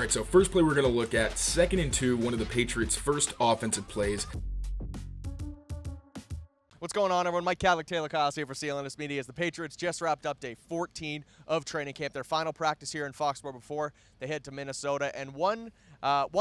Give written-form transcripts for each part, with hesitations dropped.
right, so first play we're going to look at, 2nd and 2, one of the Patriots' first offensive plays. What's going on, everyone? Mike Kadlick, Tayler Kyles here for CLNS Media as the Patriots just wrapped up day 14 of training camp, their final practice here in Foxboro before they head to Minnesota. And one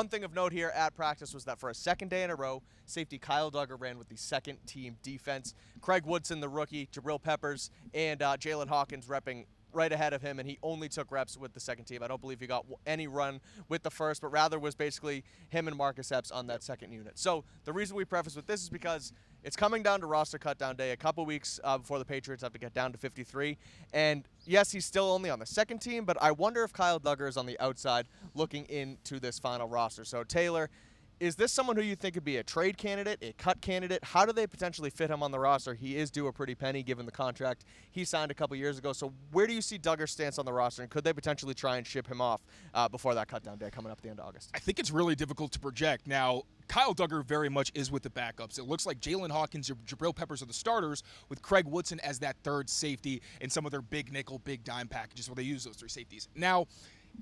thing of note here at practice was that for a second day in a row, safety Kyle Duggar ran with the second-team defense. Craig Woodson, the rookie, Jabril Peppers, and Jalen Hawkins repping right ahead of him, and he only took reps with the second team. I don't believe he got any run with the first, but rather was basically him and Marcus Epps on that second unit. So the reason we preface with this is because it's coming down to roster cutdown day, a couple weeks before the Patriots have to get down to 53. And yes, he's still only on the second team, but I wonder if Kyle Duggar is on the outside looking into this final roster. So Taylor, is this someone who you think could be a trade candidate, a cut candidate? How do they potentially fit him on the roster? He is due a pretty penny given the contract he signed a couple years ago. So where do you see Duggar's stance on the roster, and could they potentially try and ship him off before that cutdown day coming up at the end of August? I think it's really difficult to project. Now, Kyle Duggar very much is with the backups. It looks like Jalen Hawkins or Jabril Peppers are the starters, with Craig Woodson as that third safety in some of their big nickel, big dime packages where they use those three safeties. Now,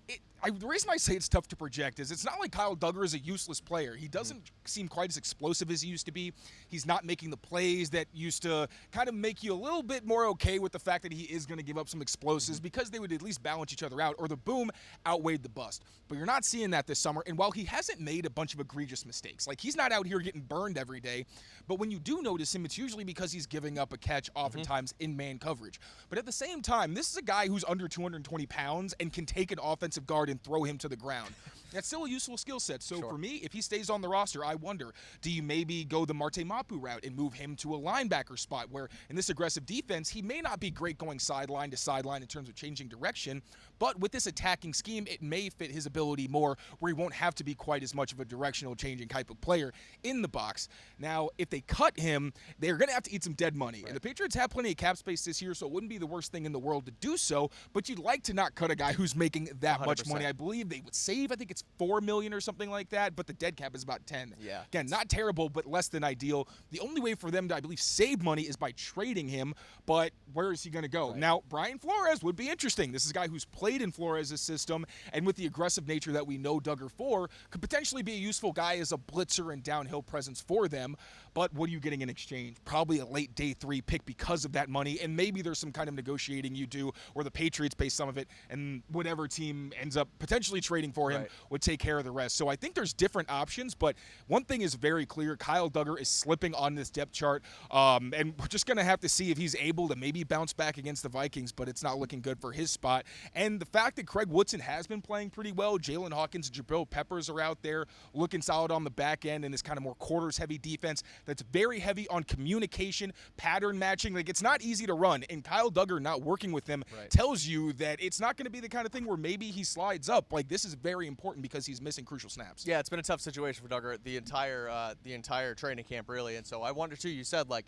the reason I say it's tough to project is it's not like Kyle Duggar is a useless player. He doesn't seem quite as explosive as he used to be. He's not making the plays that used to kind of make you a little bit more okay with the fact that he is going to give up some explosives because they would at least balance each other out, or the boom outweighed the bust. But you're not seeing that this summer. And while he hasn't made a bunch of egregious mistakes, like he's not out here getting burned every day, but when you do notice him, it's usually because he's giving up a catch oftentimes in man coverage. But at the same time, this is a guy who's under 220 pounds and can take an offensive guard and throw him to the ground. That's still a useful skill set. So for me, if he stays on the roster, I wonder, do you maybe go the Marte Mapu route and move him to a linebacker spot where in this aggressive defense, he may not be great going sideline to sideline in terms of changing direction, but with this attacking scheme, it may fit his ability more where he won't have to be quite as much of a directional changing type of player in the box. Now, if they cut him, they're going to have to eat some dead money. Right. And the Patriots have plenty of cap space this year, so it wouldn't be the worst thing in the world to do so, but you'd like to not cut a guy who's making that 100%. Much money. I believe they would save, I think it's $4 million or something like that, but the dead cap is about 10. Yeah. Again, not terrible, but less than ideal. The only way for them to, I believe, save money is by trading him, but where is he going to go? Right. Now, Brian Flores would be interesting. This is a guy who's played in Flores' system, and with the aggressive nature that we know Duggar for, could potentially be a useful guy as a blitzer and downhill presence for them, but what are you getting in exchange? Probably a late day 3 pick because of that money, and maybe there's some kind of negotiating you do where the Patriots pay some of it, and whatever team ends up potentially trading for him would take care of the rest. So I think there's different options, but one thing is very clear. Kyle Duggar is slipping on this depth chart, and we're just going to have to see if he's able to maybe bounce back against the Vikings, but it's not looking good for his spot. And the fact that Craig Woodson has been playing pretty well, Jalen Hawkins and Jabril Peppers are out there looking solid on the back end in this kind of more quarters-heavy defense that's very heavy on communication, pattern matching. Like, it's not easy to run, and Kyle Duggar not working with them tells you that it's not going to be the kind of thing where maybe he slides up. Like, this is very important because he's missing crucial snaps. Yeah, it's been a tough situation for Duggar the entire training camp, really. And so I wonder too. You said like,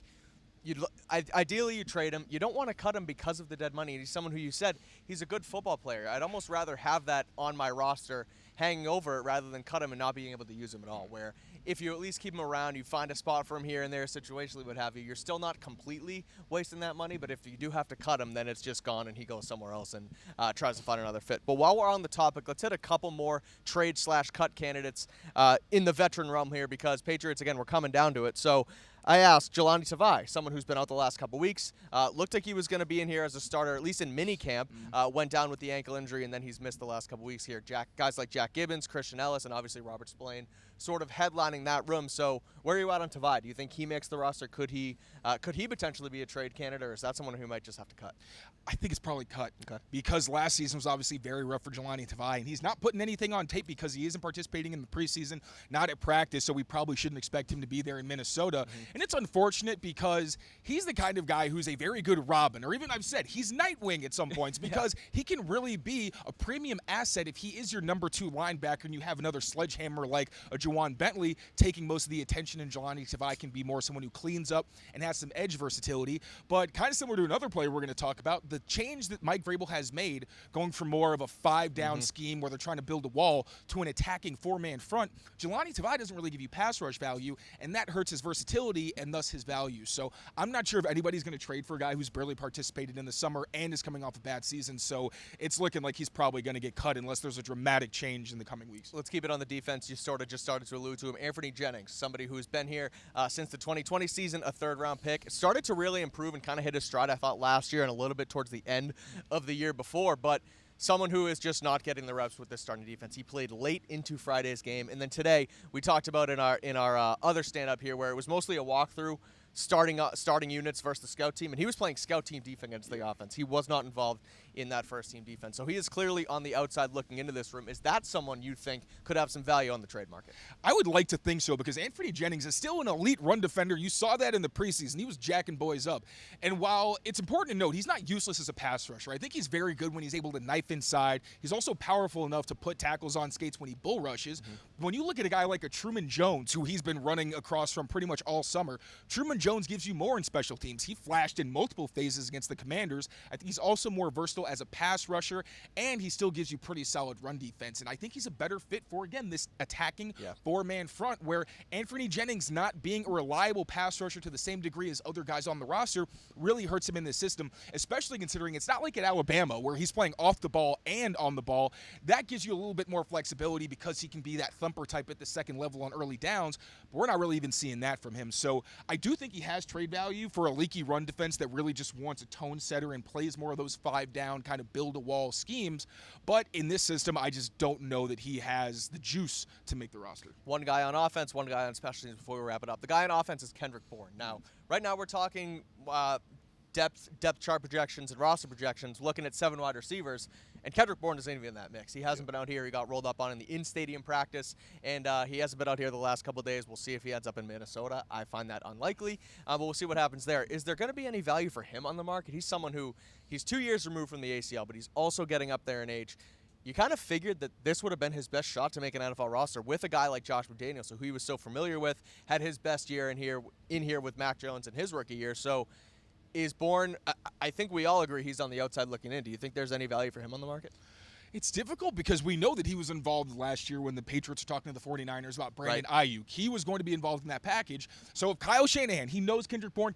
ideally you trade him. You don't want to cut him because of the dead money. He's someone who you said he's a good football player. I'd almost rather have that on my roster hanging over it rather than cut him and not being able to use him at all. Where if you at least keep him around, you find a spot for him here and there, situationally, what have you, you're still not completely wasting that money. But if you do have to cut him, then it's just gone and he goes somewhere else and tries to find another fit. But while we're on the topic, let's hit a couple more trade/cut candidates in the veteran realm here, because Patriots, again, we're coming down to it. So I asked Jahlani Tavai, someone who's been out the last couple weeks. Looked like he was going to be in here as a starter, at least in minicamp. Went down with the ankle injury, and then he's missed the last couple weeks here. Guys like Jack Gibbons, Christian Ellis, and obviously Robert Spillane sort of headlining that room. So where are you at on Tavai? Do you think he makes the roster? Could he potentially be a trade candidate, or is that someone who might just have to cut? I think it's probably cut because last season was obviously very rough for Jahlani Tavai, and he's not putting anything on tape because he isn't participating in the preseason, not at practice, so we probably shouldn't expect him to be there in Minnesota. And it's unfortunate because he's the kind of guy who's a very good Robin, or even I've said he's Nightwing at some points because he can really be a premium asset if he is your number 2 linebacker and you have another sledgehammer like a Juwan Bentley taking most of the attention, and Jahlani Tavai can be more someone who cleans up and has some edge versatility. But kind of similar to another player we're going to talk about, the change that Mike Vrabel has made going from more of a 5-down scheme where they're trying to build a wall to an attacking 4-man front, Jahlani Tavai doesn't really give you pass rush value, and that hurts his versatility versatility and thus his value. So I'm not sure if anybody's going to trade for a guy who's barely participated in the summer and is coming off a bad season. So it's looking like he's probably going to get cut unless there's a dramatic change in the coming weeks. Let's keep it on the defense. You sort of just started to allude to him. Anfernee Jennings, somebody who's been here since the 2020 season, a third-round pick. Started to really improve and kind of hit his stride, I thought, last year and a little bit towards the end of the year before. But someone who is just not getting the reps with this starting defense. He played late into Friday's game. And then today, we talked about in our other stand-up here where it was mostly a walkthrough, starting units versus the scout team, and he was playing scout team defense against the offense. He was not involved in that first team defense. So he is clearly on the outside looking into this room. Is that someone you think could have some value on the trade market? I would like to think so, because Anfernee Jennings is still an elite run defender. You saw that in the preseason. He was jacking boys up. And while it's important to note, he's not useless as a pass rusher. I think he's very good when he's able to knife inside. He's also powerful enough to put tackles on skates when he bull rushes. When you look at a guy like a Truman Jones, who he's been running across from pretty much all summer, Truman Jones gives you more in special teams. He flashed in multiple phases against the Commanders. I think he's also more versatile as a pass rusher, and he still gives you pretty solid run defense. And I think he's a better fit for, again, this attacking four-man front, where Anfernee Jennings not being a reliable pass rusher to the same degree as other guys on the roster really hurts him in this system, especially considering it's not like at Alabama where he's playing off the ball and on the ball. That gives you a little bit more flexibility because he can be that thumper type at the second level on early downs, but we're not really even seeing that from him. So I do think he has trade value for a leaky run defense that really just wants a tone setter and plays more of those 5-down kind of build-a-wall schemes. But in this system, I just don't know that he has the juice to make the roster. One guy on offense, one guy on special teams before we wrap it up. The guy on offense is Kendrick Bourne. Now, right now we're talking depth chart projections and roster projections, looking at 7 wide receivers, and Kendrick Bourne isn't even in that mix. He hasn't been out here. He got rolled up on in the in-stadium practice, and he hasn't been out here the last couple of days. We'll see if he ends up in Minnesota. I find that unlikely, but we'll see what happens there. Is there going to be any value for him on the market? He's someone who, he's 2 years removed from the ACL, but he's also getting up there in age. You kind of figured that this would have been his best shot to make an NFL roster with a guy like Josh McDaniels, who he was so familiar with, had his best year in here with Mac Jones in his rookie year. So is Bourne, I think we all agree he's on the outside looking in. Do you think there's any value for him on the market? It's difficult because we know that he was involved last year when the Patriots were talking to the 49ers about Brandon Ayuk. He was going to be involved in that package. So if Kyle Shanahan, he knows Kendrick Bourne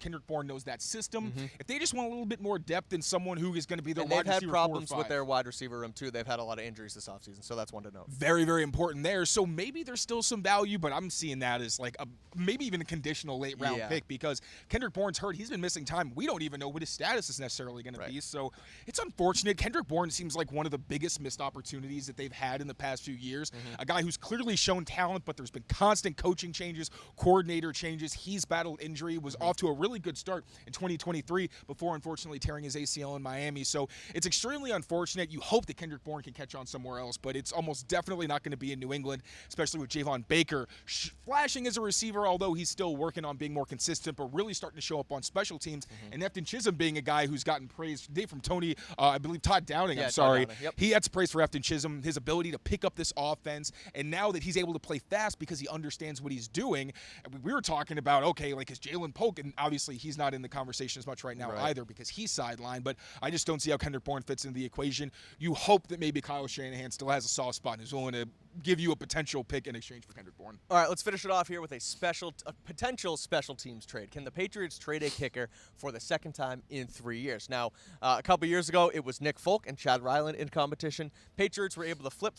knows that system. If they just want a little bit more depth in someone who is going to be their wide receiver 4 or 5. They've had problems with their wide receiver room, too. They've had a lot of injuries this offseason, so that's one to note. Very, very important there. So maybe there's still some value, but I'm seeing that as like maybe even a conditional late-round pick, because Kendrick Bourne's hurt. He's been missing time. We don't even know what his status is necessarily going to be. So it's unfortunate. Kendrick Bourne seems like one of the biggest missed opportunities that they've had in the past few years. A guy who's clearly shown talent, but there's been constant coaching changes, coordinator changes. He's battled injury, was off to a really good start in 2023 before unfortunately tearing his ACL in Miami. So it's extremely unfortunate. You hope that Kendrick Bourne can catch on somewhere else, but it's almost definitely not going to be in New England, especially with Javon Baker flashing as a receiver, although he's still working on being more consistent, but really starting to show up on special teams. And Efton Chisholm being a guy who's gotten praise today from Tony, I believe Todd Downing, Todd Downing, He had to praise for Efton Chisholm, his ability to pick up this offense, and now that he's able to play fast because he understands what he's doing. We were talking about, okay, like is Jalen Polk, and obviously he's not in the conversation as much right now either because he's sidelined, but I just don't see how Kendrick Bourne fits into the equation. You hope that maybe Kyle Shanahan still has a soft spot and is willing to give you a potential pick in exchange for Kendrick Bourne. All right, let's finish it off here with a potential special teams trade. Can the Patriots trade a kicker for the second time in 3 years? Now, a couple years ago, it was Nick Folk and Chad Ryland in competition. Patriots were able to flip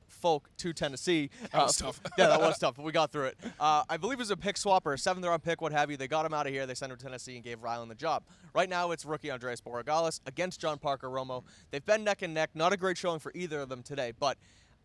Folk to Tennessee. That was tough. Yeah, that was tough, but we got through it. I believe it was a pick swap or a 7th-round pick, what have you. They got him out of here. They sent him to Tennessee and gave Ryland the job. Right now, it's rookie Andres Borregales against John Parker Romo. They've been neck and neck. Not a great showing for either of them today, but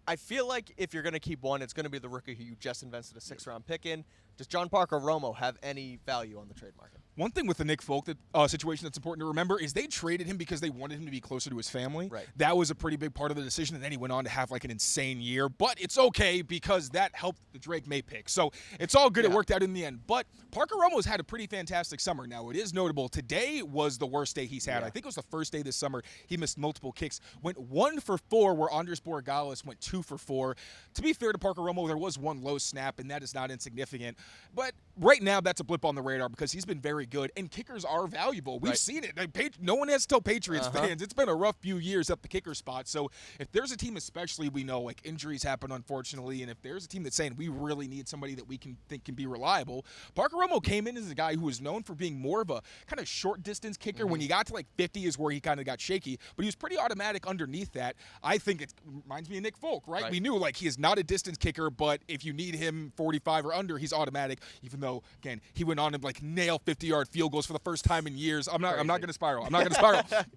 I feel like if you're going to keep one, it's going to be the rookie who you just invested a 6th-round pick in. Does John Parker Romo have any value on the trade market? One thing with the Nick Folk situation that's important to remember is they traded him because they wanted him to be closer to his family. That was a pretty big part of the decision, and then he went on to have like an insane year. But it's okay because that helped the Drake May pick. So it's all good. It worked out in the end. But Parker Romo's had a pretty fantastic summer. Now, it is notable. Today was the worst day he's had. I think it was the first day this summer he missed multiple kicks. Went 1 for 4, where Andres Borregales went 2 for 4. To be fair to Parker Romo, there was one low snap, and that is not insignificant. But right now that's a blip on the radar because he's been very good, and kickers are valuable. We've seen it. No one has to tell Patriots fans. It's been a rough few years up the kicker spot. So if there's a team, especially we know like injuries happen unfortunately, and if there's a team that's saying we really need somebody that we can think can be reliable, Parker Romo came in as a guy who was known for being more of a kind of short distance kicker. When he got to like 50 is where he kind of got shaky, but he was pretty automatic underneath that. I think it reminds me of Nick Folk, right? We knew like he is not a distance kicker, but if you need him 45 or under, he's automatic. Even though again he went on to like nail 50-yard field goals for the first time in years. I'm not going to spiral.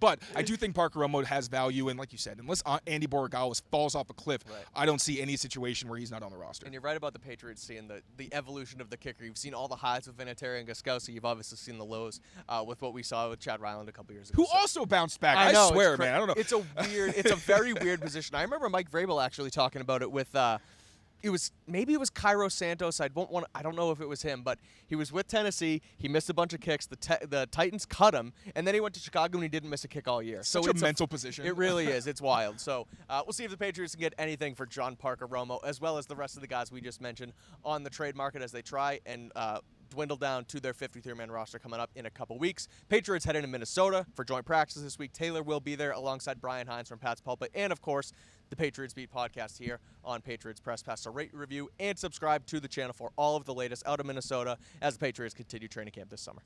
But I do think Parker Romo has value, and like you said, unless Andy Borregales falls off a cliff, I don't see any situation where he's not on the roster. And you're right about the Patriots seeing the evolution of the kicker. You've seen all the highs with Vinatieri and Gostkowski. You've obviously seen the lows with what we saw with Chad Ryland a couple years ago. Who also bounced back. I know, swear, man. I don't know. It's a very weird position. I remember Mike Vrabel actually talking about it with it was Cairo Santos. I don't know if it was him, but he was with Tennessee. He missed a bunch of kicks. The Titans cut him, and then he went to Chicago and he didn't miss a kick all year. So it's a mental position. It really is. It's wild. So we'll see if the Patriots can get anything for John Parker Romo, as well as the rest of the guys we just mentioned on the trade market as they try and dwindle down to their 53-man roster coming up in a couple weeks. Patriots heading to Minnesota for joint practices this week. Taylor will be there alongside Brian Hines from Pat's Pulpit, and of course the Patriots Beat podcast here on Patriots Press Pass. So rate, review, and subscribe to the channel for all of the latest out of Minnesota as the Patriots continue training camp this summer.